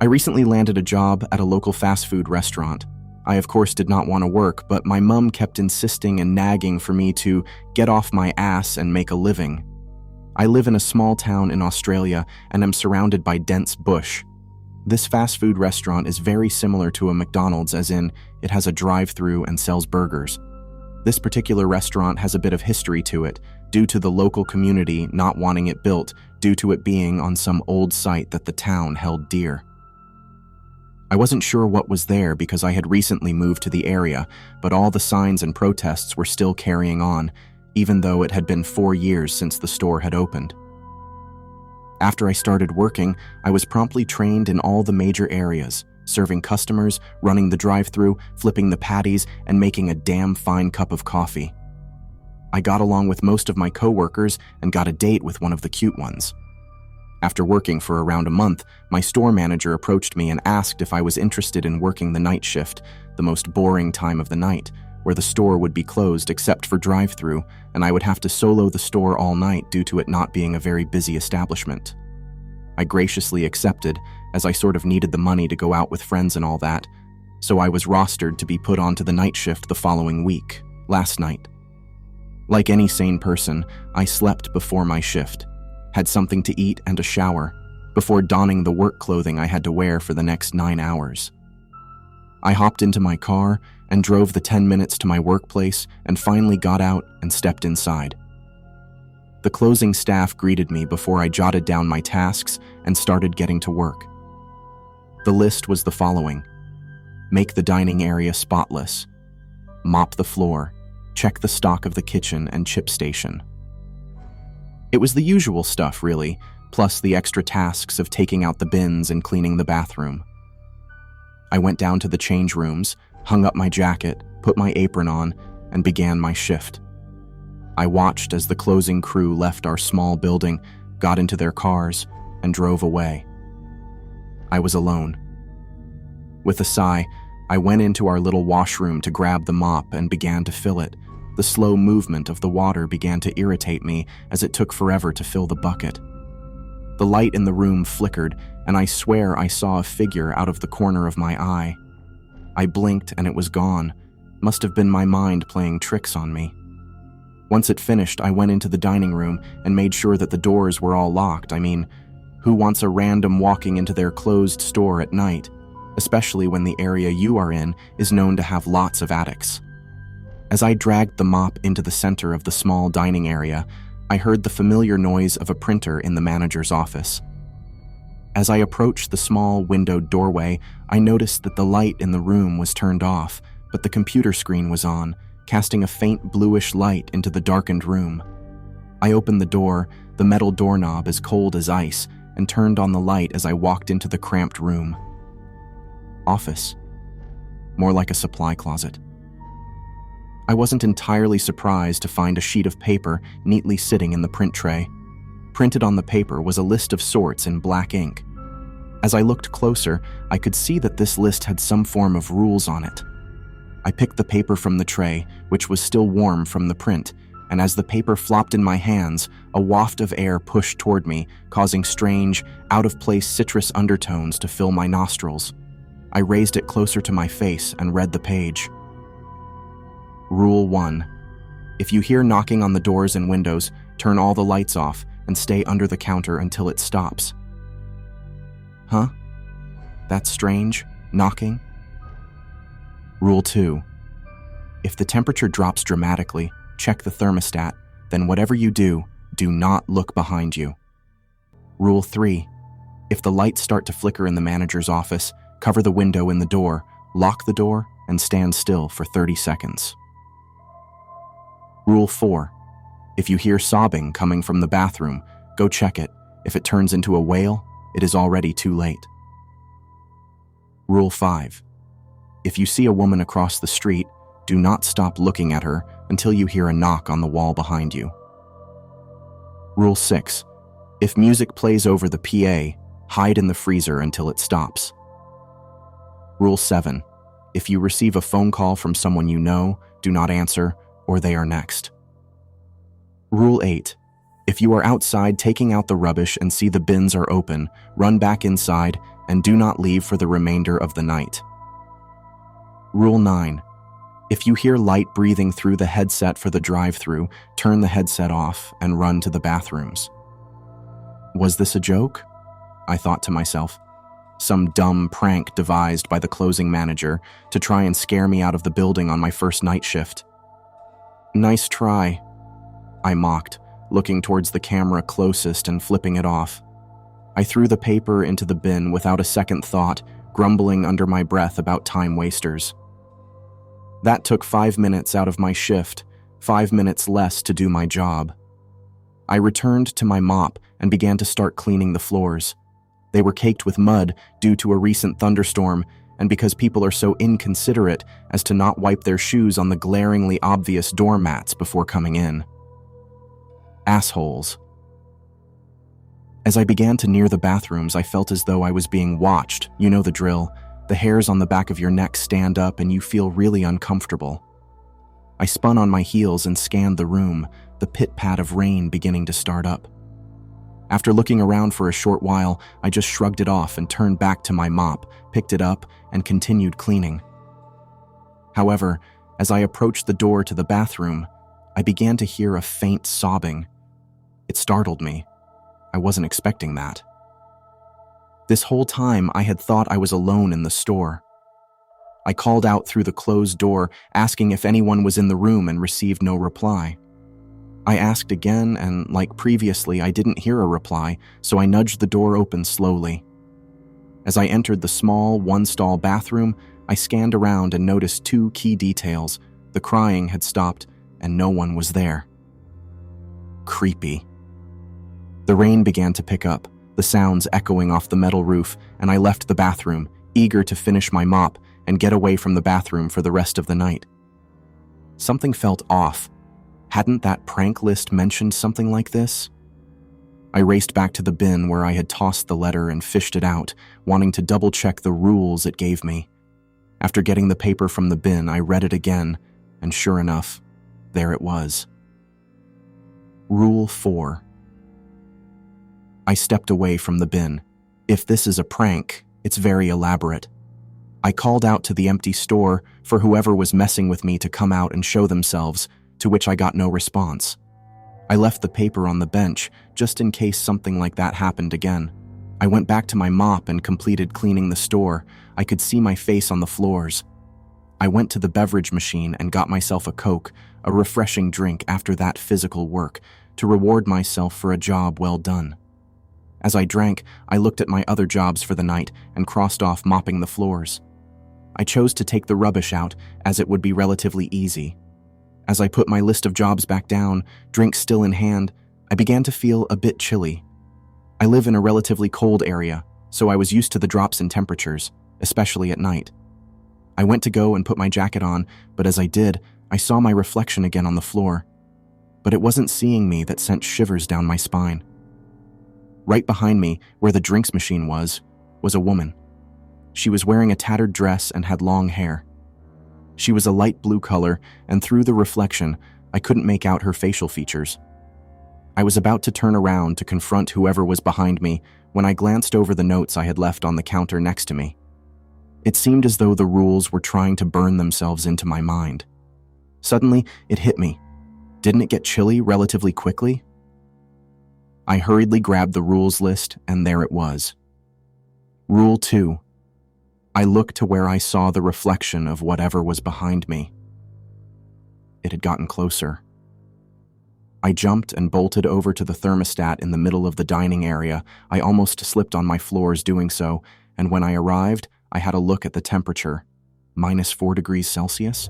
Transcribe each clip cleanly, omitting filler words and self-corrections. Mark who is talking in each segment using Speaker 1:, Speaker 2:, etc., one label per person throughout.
Speaker 1: I recently landed a job at a local fast food restaurant. I, of course, did not want to work, but my mum kept insisting and nagging for me to get off my ass and make a living. I live in a small town in Australia and am surrounded by dense bush. This fast food restaurant is very similar to a McDonald's, as in, it has a drive-through and sells burgers. This particular restaurant has a bit of history to it, due to the local community not wanting it built, due to it being on some old site that the town held dear. I wasn't sure what was there because I had recently moved to the area, but all the signs and protests were still carrying on, even though it had been 4 years since the store had opened. After I started working, I was promptly trained in all the major areas, serving customers, running the drive-thru, flipping the patties, and making a damn fine cup of coffee. I got along with most of my coworkers and got a date with one of the cute ones. After working for around a month, my store manager approached me and asked if I was interested in working the night shift, the most boring time of the night, where the store would be closed except for drive-thru, and I would have to solo the store all night due to it not being a very busy establishment. I graciously accepted, as I sort of needed the money to go out with friends and all that, so I was rostered to be put onto the night shift the following week, last night. Like any sane person, I slept before my shift, had something to eat and a shower, before donning the work clothing I had to wear for the next 9 hours. I hopped into my car and drove the 10 minutes to my workplace and finally got out and stepped inside. The closing staff greeted me before I jotted down my tasks and started getting to work. The list was the following: make the dining area spotless, mop the floor, check the stock of the kitchen and chip station. It was the usual stuff, really, plus the extra tasks of taking out the bins and cleaning the bathroom. I went down to the change rooms, hung up my jacket, put my apron on, and began my shift. I watched as the closing crew left our small building, got into their cars, and drove away. I was alone. With a sigh, I went into our little washroom to grab the mop and began to fill it. The slow movement of the water began to irritate me as it took forever to fill the bucket. The light in the room flickered, and I swear I saw a figure out of the corner of my eye. I blinked and it was gone. Must have been my mind playing tricks on me. Once it finished, I went into the dining room and made sure that the doors were all locked. I mean, who wants a random walking into their closed store at night, especially when the area you are in is known to have lots of attics? As I dragged the mop into the center of the small dining area, I heard the familiar noise of a printer in the manager's office. As I approached the small windowed doorway, I noticed that the light in the room was turned off, but the computer screen was on, casting a faint bluish light into the darkened room. I opened the door, the metal doorknob as cold as ice, and turned on the light as I walked into the cramped room. Office. More like a supply closet. I wasn't entirely surprised to find a sheet of paper neatly sitting in the print tray. Printed on the paper was a list of sorts in black ink. As I looked closer, I could see that this list had some form of rules on it. I picked the paper from the tray, which was still warm from the print, and as the paper flopped in my hands, a waft of air pushed toward me, causing strange, out-of-place citrus undertones to fill my nostrils. I raised it closer to my face and read the page. Rule 1. If you hear knocking on the doors and windows, turn all the lights off and stay under the counter until it stops. Huh? That's strange. Knocking? Rule 2. If the temperature drops dramatically, check the thermostat, then whatever you do, do not look behind you. Rule 3. If the lights start to flicker in the manager's office, cover the window in the door, lock the door, and stand still for 30 seconds. Rule 4. If you hear sobbing coming from the bathroom, go check it. If it turns into a wail, it is already too late. Rule 5. If you see a woman across the street, do not stop looking at her until you hear a knock on the wall behind you. Rule 6. If music plays over the PA, hide in the freezer until it stops. Rule 7. If you receive a phone call from someone you know, do not answer, or they are next. Rule 8. If you are outside taking out the rubbish and see the bins are open, run back inside and do not leave for the remainder of the night. Rule 9. If you hear light breathing through the headset for the drive-thru, turn the headset off and run to the bathrooms. Was this a joke? I thought to myself. Some dumb prank devised by the closing manager to try and scare me out of the building on my first night shift. Nice try, I mocked, looking towards the camera closest and flipping it off. I threw the paper into the bin without a second thought, grumbling under my breath about time wasters. That took 5 minutes out of my shift, 5 minutes less to do my job. I returned to my mop and began to start cleaning the floors. They were caked with mud due to a recent thunderstorm and because people are so inconsiderate as to not wipe their shoes on the glaringly obvious doormats before coming in. Assholes. As I began to near the bathrooms, I felt as though I was being watched. You know the drill. The hairs on the back of your neck stand up and you feel really uncomfortable. I spun on my heels and scanned the room, the pit-pat of rain beginning to start up. After looking around for a short while, I just shrugged it off and turned back to my mop, picked it up, and continued cleaning. However, as I approached the door to the bathroom, I began to hear a faint sobbing. It startled me. I wasn't expecting that. This whole time, I had thought I was alone in the store. I called out through the closed door, asking if anyone was in the room and received no reply. I asked again, and like previously, I didn't hear a reply, so I nudged the door open slowly. As I entered the small, one-stall bathroom, I scanned around and noticed 2 key details. The crying had stopped, and no one was there. Creepy. The rain began to pick up, the sounds echoing off the metal roof, and I left the bathroom, eager to finish my mop and get away from the bathroom for the rest of the night. Something felt off. Hadn't that prank list mentioned something like this? I raced back to the bin where I had tossed the letter and fished it out, wanting to double-check the rules it gave me. After getting the paper from the bin, I read it again, and sure enough, there it was. Rule 4. I stepped away from the bin. If this is a prank, it's very elaborate. I called out to the empty store for whoever was messing with me to come out and show themselves, to which I got no response. I left the paper on the bench, just in case something like that happened again. I went back to my mop and completed cleaning the store. I could see my face on the floors. I went to the beverage machine and got myself a Coke, a refreshing drink after that physical work, to reward myself for a job well done. As I drank, I looked at my other jobs for the night and crossed off mopping the floors. I chose to take the rubbish out, as it would be relatively easy. As I put my list of jobs back down, drink still in hand, I began to feel a bit chilly. I live in a relatively cold area, so I was used to the drops in temperatures, especially at night. I went to go and put my jacket on, but as I did, I saw my reflection again on the floor. But it wasn't seeing me that sent shivers down my spine. Right behind me, where the drinks machine was a woman. She was wearing a tattered dress and had long hair. She was a light blue color, and through the reflection, I couldn't make out her facial features. I was about to turn around to confront whoever was behind me when I glanced over the notes I had left on the counter next to me. It seemed as though the rules were trying to burn themselves into my mind. Suddenly, it hit me. Didn't it get chilly relatively quickly? I hurriedly grabbed the rules list, and there it was. Rule 2. I looked to where I saw the reflection of whatever was behind me. It had gotten closer. I jumped and bolted over to the thermostat in the middle of the dining area. I almost slipped on my floors doing so, and when I arrived, I had a look at the temperature. -4 degrees Celsius?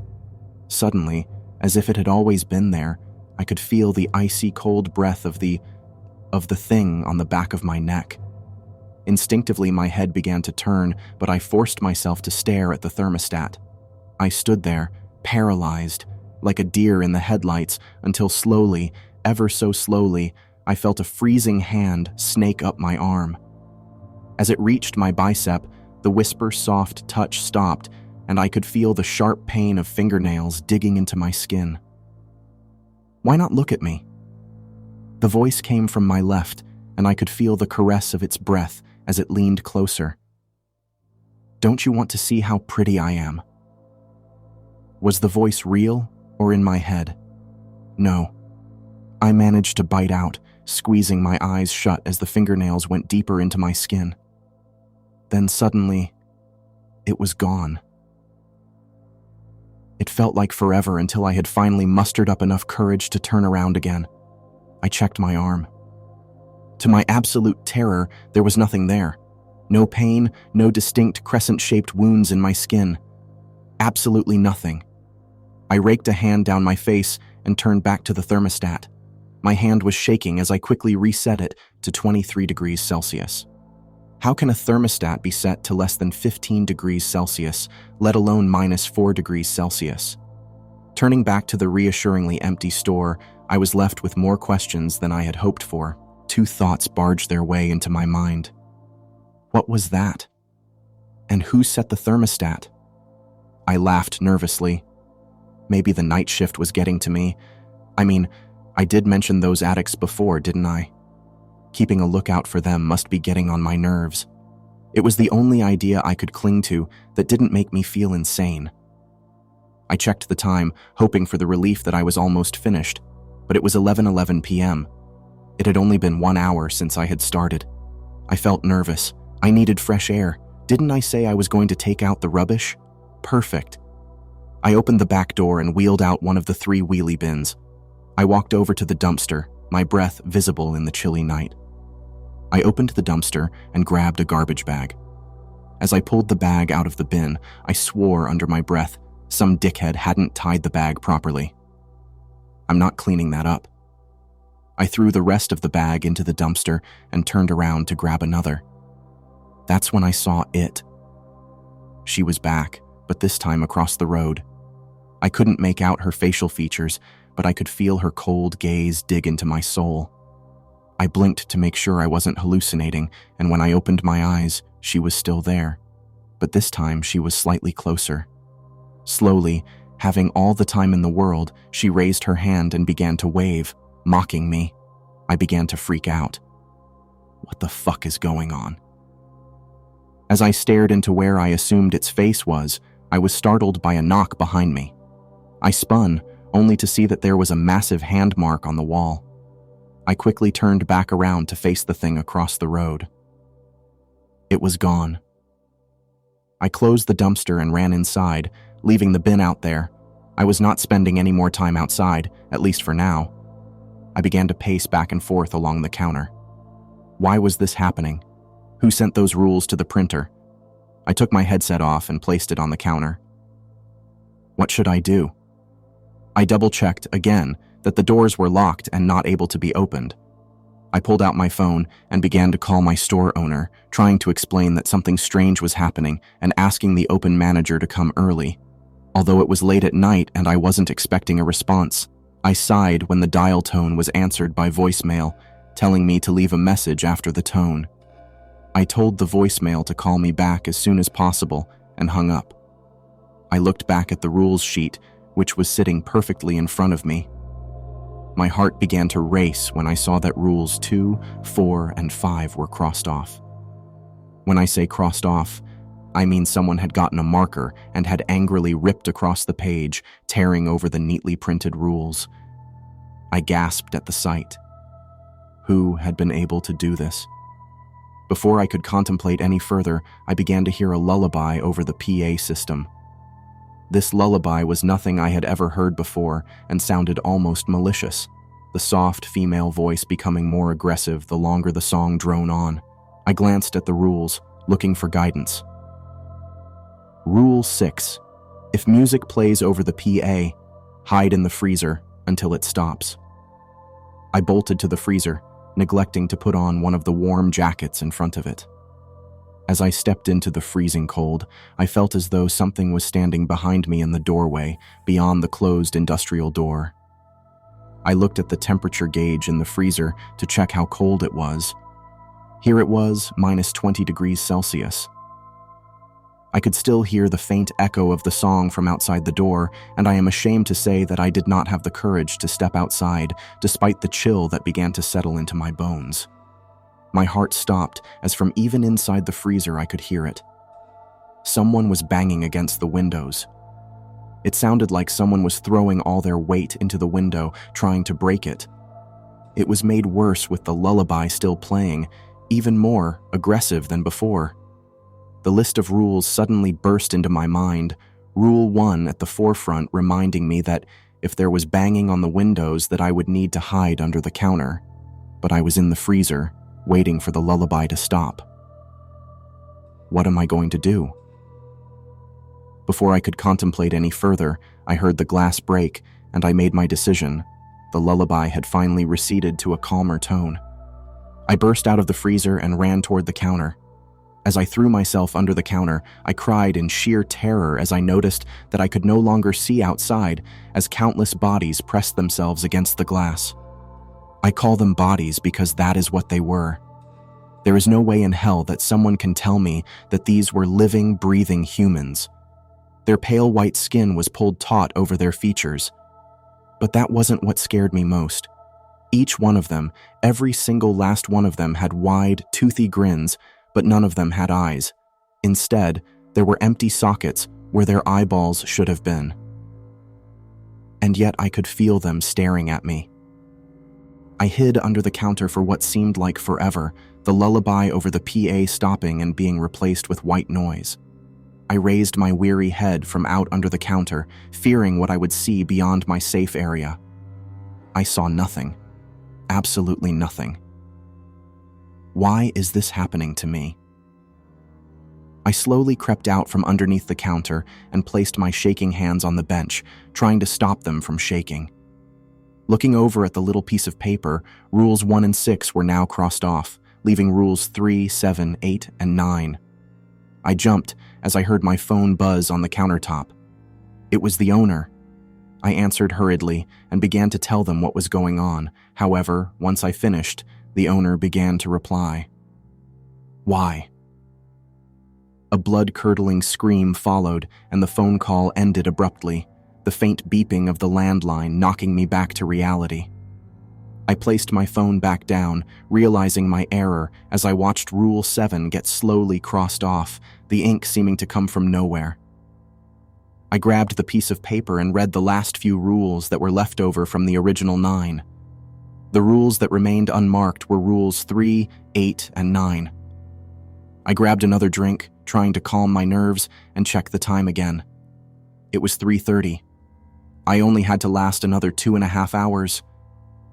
Speaker 1: Suddenly, as if it had always been there, I could feel the icy cold breath of the thing on the back of my neck. Instinctively, my head began to turn, but I forced myself to stare at the thermostat. I stood there, paralyzed, like a deer in the headlights, until slowly, ever so slowly, I felt a freezing hand snake up my arm. As it reached my bicep, the whisper-soft touch stopped, and I could feel the sharp pain of fingernails digging into my skin. Why not look at me? The voice came from my left, and I could feel the caress of its breath as it leaned closer. "Don't you want to see how pretty I am?" Was the voice real or in my head? No. I managed to bite out, squeezing my eyes shut as the fingernails went deeper into my skin. Then suddenly, it was gone. It felt like forever until I had finally mustered up enough courage to turn around again. I checked my arm. To my absolute terror, there was nothing there. No pain, no distinct crescent-shaped wounds in my skin. Absolutely nothing. I raked a hand down my face and turned back to the thermostat. My hand was shaking as I quickly reset it to 23 degrees Celsius. How can a thermostat be set to less than 15 degrees Celsius, let alone -4 degrees Celsius? Turning back to the reassuringly empty store, I was left with more questions than I had hoped for. Two thoughts barged their way into my mind. What was that? And who set the thermostat? I laughed nervously. Maybe the night shift was getting to me. I mean, I did mention those addicts before, didn't I? Keeping a lookout for them must be getting on my nerves. It was the only idea I could cling to that didn't make me feel insane. I checked the time, hoping for the relief that I was almost finished, but it was 11:11 p.m. It had only been 1 hour since I had started. I felt nervous. I needed fresh air. Didn't I say I was going to take out the rubbish? Perfect. I opened the back door and wheeled out one of the 3 wheelie bins. I walked over to the dumpster, my breath visible in the chilly night. I opened the dumpster and grabbed a garbage bag. As I pulled the bag out of the bin, I swore under my breath some dickhead hadn't tied the bag properly. I'm not cleaning that up. I threw the rest of the bag into the dumpster and turned around to grab another. That's when I saw it. She was back, but this time across the road. I couldn't make out her facial features, but I could feel her cold gaze dig into my soul. I blinked to make sure I wasn't hallucinating, and when I opened my eyes, she was still there. But this time, she was slightly closer. Slowly, having all the time in the world, she raised her hand and began to wave, mocking me. I began to freak out. What the fuck is going on? As I stared into where I assumed its face was, I was startled by a knock behind me. I spun, only to see that there was a massive hand mark on the wall. I quickly turned back around to face the thing across the road. It was gone. I closed the dumpster and ran inside, leaving the bin out there. I was not spending any more time outside, at least for now. I began to pace back and forth along the counter. Why was this happening? Who sent those rules to the printer? I took my headset off and placed it on the counter. What should I do? I double-checked again that the doors were locked and not able to be opened. I pulled out my phone and began to call my store owner, trying to explain that something strange was happening and asking the open manager to come early. Although it was late at night and I wasn't expecting a response, I sighed when the dial tone was answered by voicemail, telling me to leave a message after the tone. I told the voicemail to call me back as soon as possible and hung up. I looked back at the rules sheet, which was sitting perfectly in front of me. My heart began to race when I saw that rules 2, 4, and 5 were crossed off. When I say crossed off, I mean someone had gotten a marker and had angrily ripped across the page, tearing over the neatly printed rules. I gasped at the sight. Who had been able to do this? Before I could contemplate any further, I began to hear a lullaby over the PA system. This lullaby was nothing I had ever heard before and sounded almost malicious, the soft female voice becoming more aggressive the longer the song droned on. I glanced at the rules, looking for guidance. Rule 6. If music plays over the PA, hide in the freezer until it stops. I bolted to the freezer, neglecting to put on one of the warm jackets in front of it. As I stepped into the freezing cold, I felt as though something was standing behind me in the doorway, beyond the closed industrial door. I looked at the temperature gauge in the freezer to check how cold it was. Here it was, -20 degrees Celsius. I could still hear the faint echo of the song from outside the door, and I am ashamed to say that I did not have the courage to step outside, despite the chill that began to settle into my bones. My heart stopped, as from even inside the freezer I could hear it. Someone was banging against the windows. It sounded like someone was throwing all their weight into the window, trying to break it. It was made worse with the lullaby still playing, even more aggressive than before. The list of rules suddenly burst into my mind, Rule 1 at the forefront reminding me that if there was banging on the windows that I would need to hide under the counter, but I was in the freezer, waiting for the lullaby to stop. What am I going to do? Before I could contemplate any further, I heard the glass break, and I made my decision. The lullaby had finally receded to a calmer tone. I burst out of the freezer and ran toward the counter. As I threw myself under the counter, I cried in sheer terror as I noticed that I could no longer see outside as countless bodies pressed themselves against the glass. I call them bodies because that is what they were. There is no way in hell that someone can tell me that these were living, breathing humans. Their pale white skin was pulled taut over their features. But that wasn't what scared me most. Each one of them, every single last one of them, had wide, toothy grins, but none of them had eyes. Instead, there were empty sockets where their eyeballs should have been. And yet I could feel them staring at me. I hid under the counter for what seemed like forever, the lullaby over the PA stopping and being replaced with white noise. I raised my weary head from out under the counter, fearing what I would see beyond my safe area. I saw nothing. Absolutely nothing. Why is this happening to me? I slowly crept out from underneath the counter and placed my shaking hands on the bench, trying to stop them from shaking. Looking over at the little piece of paper, Rules 1 and 6 were now crossed off, leaving Rules 3, 7, 8, and 9. I jumped as I heard my phone buzz on the countertop. It was the owner. I answered hurriedly and began to tell them what was going on. However, once I finished, the owner began to reply. Why? A blood-curdling scream followed, and the phone call ended abruptly, the faint beeping of the landline knocking me back to reality. I placed my phone back down, realizing my error as I watched Rule 7 get slowly crossed off, the ink seeming to come from nowhere. I grabbed the piece of paper and read the last few rules that were left over from the original 9. The rules that remained unmarked were Rules 3, 8, and 9. I grabbed another drink, trying to calm my nerves, and check the time again. It was 3:30. I only had to last another 2.5 hours.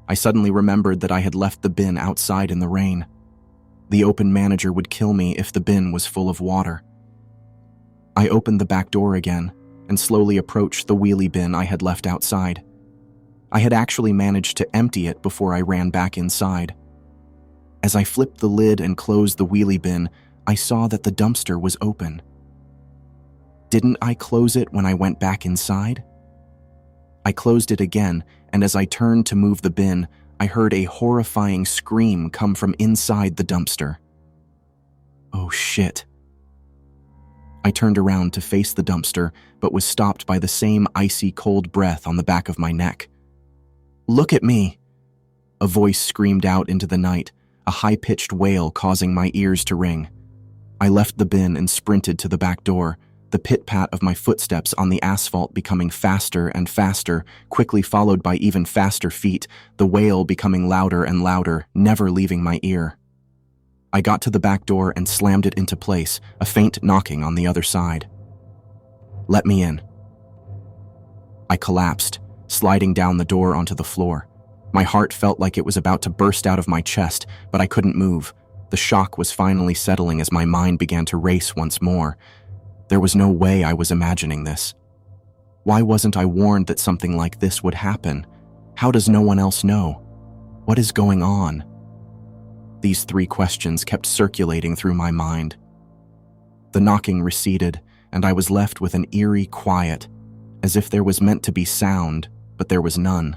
Speaker 1: I suddenly remembered that I had left the bin outside in the rain. The open manager would kill me if the bin was full of water. I opened the back door again and slowly approached the wheelie bin I had left outside. I had actually managed to empty it before I ran back inside. As I flipped the lid and closed the wheelie bin, I saw that the dumpster was open. Didn't I close it when I went back inside? I closed it again, and as I turned to move the bin, I heard a horrifying scream come from inside the dumpster. Oh shit. I turned around to face the dumpster, but was stopped by the same icy cold breath on the back of my neck. Look at me! A voice screamed out into the night, a high-pitched wail causing my ears to ring. I left the bin and sprinted to the back door, the pit-pat of my footsteps on the asphalt becoming faster and faster, quickly followed by even faster feet, the wail becoming louder and louder, never leaving my ear. I got to the back door and slammed it into place, a faint knocking on the other side. Let me in. I collapsed, sliding down the door onto the floor. My heart felt like it was about to burst out of my chest, but I couldn't move. The shock was finally settling as my mind began to race once more. There was no way I was imagining this. Why wasn't I warned that something like this would happen? How does no one else know? What is going on? These 3 questions kept circulating through my mind. The knocking receded, and I was left with an eerie quiet, as if there was meant to be sound, but there was none.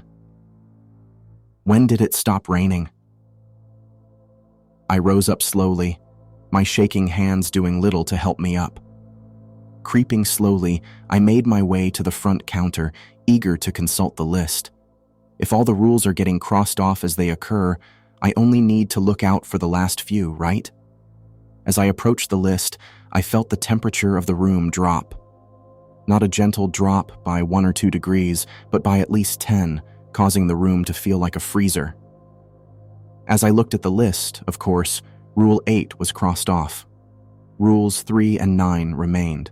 Speaker 1: When did it stop raining? I rose up slowly, my shaking hands doing little to help me up. Creeping slowly, I made my way to the front counter, eager to consult the list. If all the rules are getting crossed off as they occur, I only need to look out for the last few, right? As I approached the list, I felt the temperature of the room drop. Not a gentle drop by 1 or 2 degrees, but by at least 10, causing the room to feel like a freezer. As I looked at the list, of course, Rule 8 was crossed off. Rules 3 and 9 remained.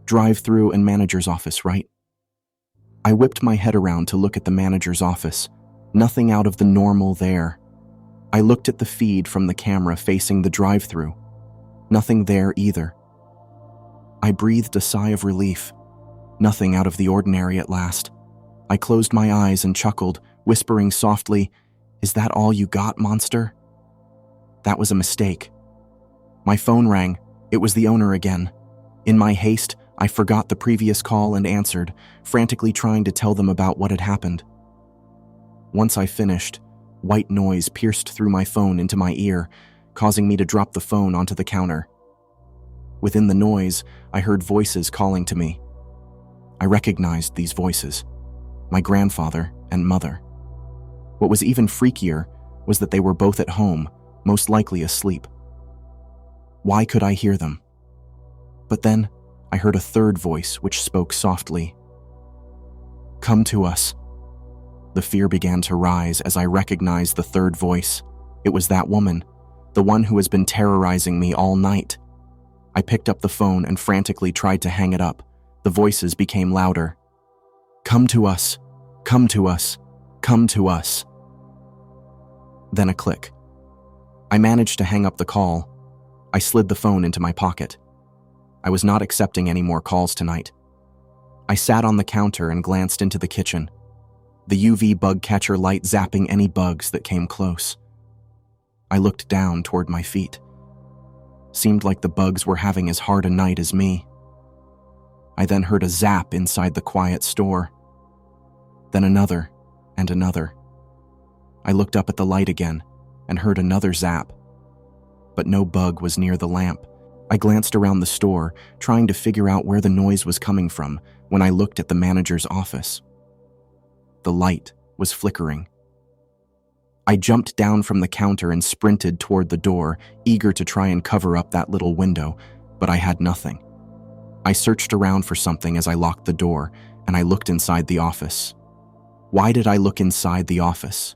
Speaker 1: Drive-through and manager's office, right? I whipped my head around to look at the manager's office. Nothing out of the normal there. I looked at the feed from the camera facing the drive-through. Nothing there either. I breathed a sigh of relief. Nothing out of the ordinary at last. I closed my eyes and chuckled, whispering softly, "Is that all you got, monster?" That was a mistake. My phone rang. It was the owner again. In my haste, I forgot the previous call and answered, frantically trying to tell them about what had happened. Once I finished, white noise pierced through my phone into my ear, causing me to drop the phone onto the counter. Within the noise, I heard voices calling to me. I recognized these voices, my grandfather and mother. What was even freakier was that they were both at home, most likely asleep. Why could I hear them? But then, I heard a third voice which spoke softly. "Come to us." The fear began to rise as I recognized the third voice. It was that woman, the one who has been terrorizing me all night. I picked up the phone and frantically tried to hang it up. The voices became louder. "Come to us. Come to us. Come to us." Then a click. I managed to hang up the call. I slid the phone into my pocket. I was not accepting any more calls tonight. I sat on the counter and glanced into the kitchen, the UV bug catcher light zapping any bugs that came close. I looked down toward my feet. Seemed like the bugs were having as hard a night as me. I then heard a zap inside the quiet store. Then another and another. I looked up at the light again and heard another zap. But no bug was near the lamp. I glanced around the store, trying to figure out where the noise was coming from when I looked at the manager's office. The light was flickering. I jumped down from the counter and sprinted toward the door, eager to try and cover up that little window, but I had nothing. I searched around for something as I locked the door, and I looked inside the office. Why did I look inside the office?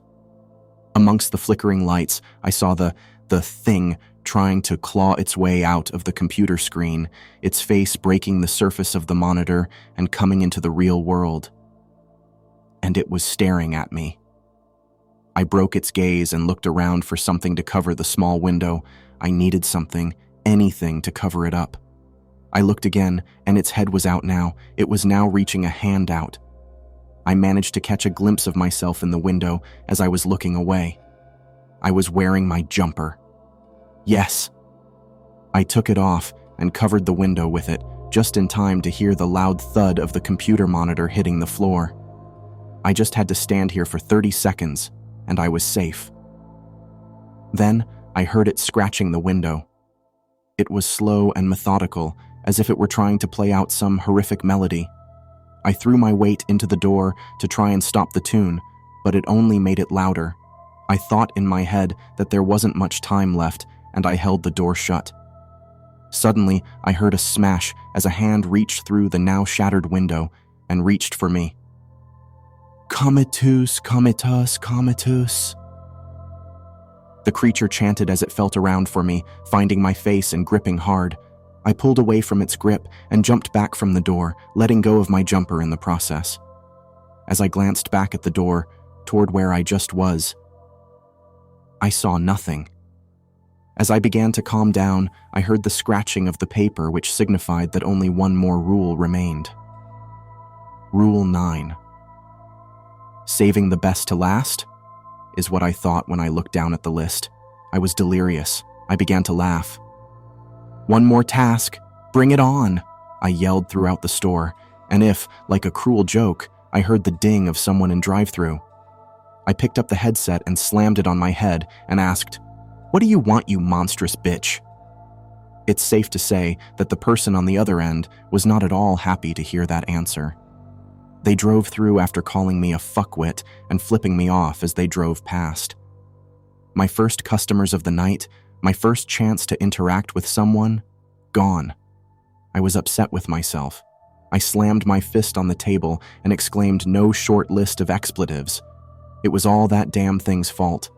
Speaker 1: Amongst the flickering lights, I saw the thing trying to claw its way out of the computer screen, its face breaking the surface of the monitor and coming into the real world. And it was staring at me. I broke its gaze and looked around for something to cover the small window. I needed something, anything to cover it up. I looked again, and its head was out now. It was now reaching a hand out. I managed to catch a glimpse of myself in the window as I was looking away. I was wearing my jumper. Yes. I took it off and covered the window with it, just in time to hear the loud thud of the computer monitor hitting the floor. I just had to stand here for 30 seconds, and I was safe. Then I heard it scratching the window. It was slow and methodical, as if it were trying to play out some horrific melody. I threw my weight into the door to try and stop the tune, but it only made it louder. I thought in my head that there wasn't much time left, and I held the door shut. Suddenly, I heard a smash as a hand reached through the now shattered window and reached for me. "Comitus, comitus, comitus." The creature chanted as it felt around for me, finding my face and gripping hard. I pulled away from its grip and jumped back from the door, letting go of my jumper in the process. As I glanced back at the door, toward where I just was, I saw nothing. As I began to calm down, I heard the scratching of the paper, which signified that only one more rule remained. Rule 9. Saving the best to last? Is what I thought when I looked down at the list. I was delirious. I began to laugh. "One more task. Bring it on," I yelled throughout the store, and if, like a cruel joke, I heard the ding of someone in drive-thru. I picked up the headset and slammed it on my head and asked, "What do you want, you monstrous bitch?" It's safe to say that the person on the other end was not at all happy to hear that answer. They drove through after calling me a fuckwit and flipping me off as they drove past. My first customers of the night, my first chance to interact with someone, gone. I was upset with myself. I slammed my fist on the table and exclaimed no short list of expletives. It was all that damn thing's fault.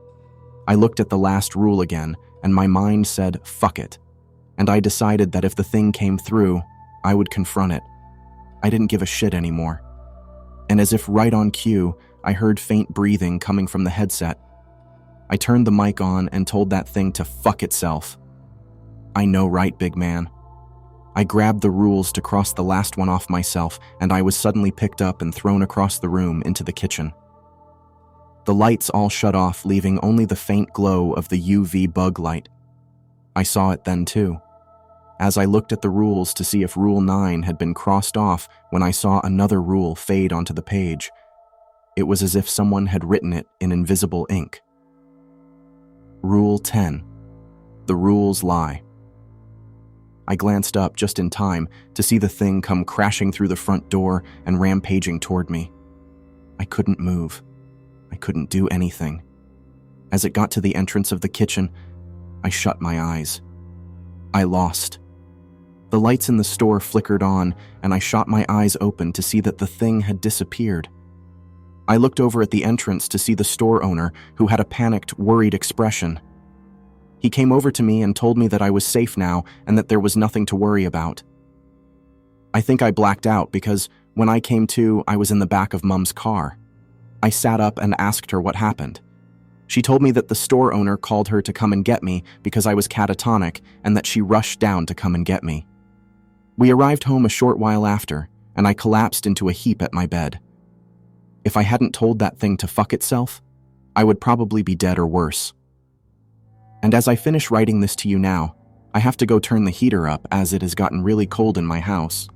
Speaker 1: I looked at the last rule again, and my mind said, fuck it. And I decided that if the thing came through, I would confront it. I didn't give a shit anymore. And as if right on cue, I heard faint breathing coming from the headset. I turned the mic on and told that thing to fuck itself. I know, right, big man? I grabbed the rules to cross the last one off myself, and I was suddenly picked up and thrown across the room into the kitchen. The lights all shut off, leaving only the faint glow of the UV bug light. I saw it then too. As I looked at the rules to see if Rule 9 had been crossed off when I saw another rule fade onto the page. It was as if someone had written it in invisible ink. Rule 10. The rules lie. I glanced up just in time to see the thing come crashing through the front door and rampaging toward me. I couldn't move. I couldn't do anything. As it got to the entrance of the kitchen, I shut my eyes. I lost. The lights in the store flickered on, and I shot my eyes open to see that the thing had disappeared. I looked over at the entrance to see the store owner, who had a panicked, worried expression. He came over to me and told me that I was safe now and that there was nothing to worry about. I think I blacked out because when I came to, I was in the back of Mum's car. I sat up and asked her what happened. She told me that the store owner called her to come and get me because I was catatonic and that she rushed down to come and get me. We arrived home a short while after, and I collapsed into a heap at my bed. If I hadn't told that thing to fuck itself, I would probably be dead or worse. And as I finish writing this to you now, I have to go turn the heater up as it has gotten really cold in my house.